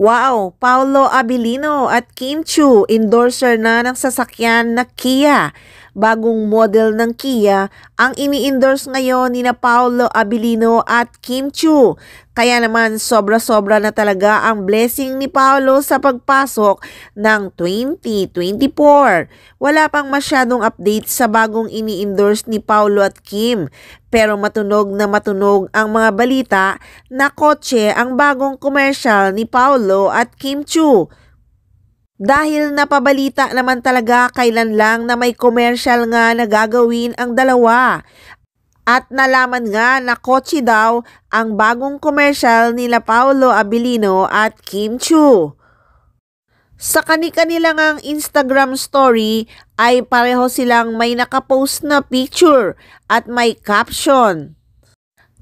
Wow! Paolo Abilino at Kim Chiu, endorser na ng sasakyan na Kia. Bagong model ng Kia ang ini-endorse ngayon ni na Paolo Abilino at Kim Chiu. Kaya naman sobra-sobra na talaga ang blessing ni Paolo sa pagpasok ng 2024. Wala pang masyadong update sa bagong ini-endorse ni Paolo at Kim. Pero matunog na matunog ang mga balita na kotse ang bagong commercial ni Paolo at Kim Chiu. Dahil napabalita naman talaga kailan lang na may commercial nga na gagawin ang dalawa. At nalaman nga na kotse daw ang bagong commercial nila Paolo Abilino at Kim Chiu. Sa kani-kanila ngang Instagram story ay pareho silang may nakapost na picture at may caption.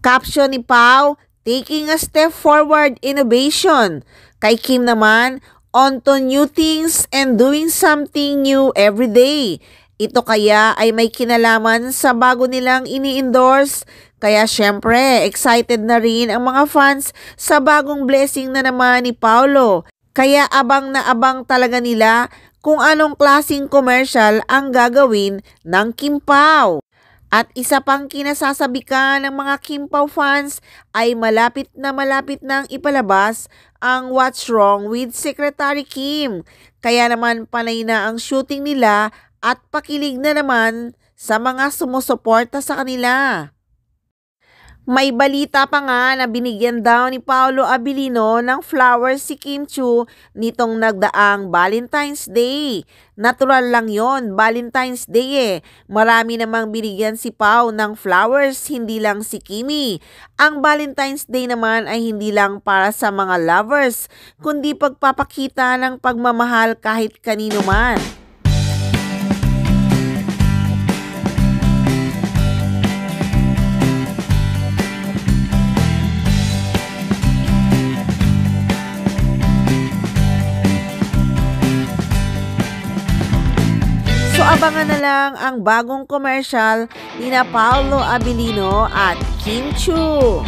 Caption ni Pao, "Taking a step forward innovation." Kay Kim naman, "On to new things and doing something new every day." Ito kaya ay may kinalaman sa bago nilang ini-endorse. Kaya syempre, excited na rin ang mga fans sa bagong blessing na naman ni Paolo. Kaya abang na abang talaga nila kung anong klaseng commercial ang gagawin ng Kim Pao. At isa pang kinasasabikan ng mga Kim Pao fans ay malapit nang ipalabas ang What's Wrong with Secretary Kim. Kaya naman panay na ang shooting nila at pakilig na naman sa mga sumusuporta sa kanila. May balita pa nga na binigyan daw ni Paolo Abilino ng flowers si Kim Chiu nitong nagdaang Valentine's Day. Natural lang yon, Valentine's Day eh. Marami namang binigyan si Pao ng flowers, hindi lang si Kimi. Ang Valentine's Day naman ay hindi lang para sa mga lovers, kundi pagpapakita ng pagmamahal kahit kanino man. So abangan na lang ang bagong commercial ni na Paolo Abilino at Kim Chiu.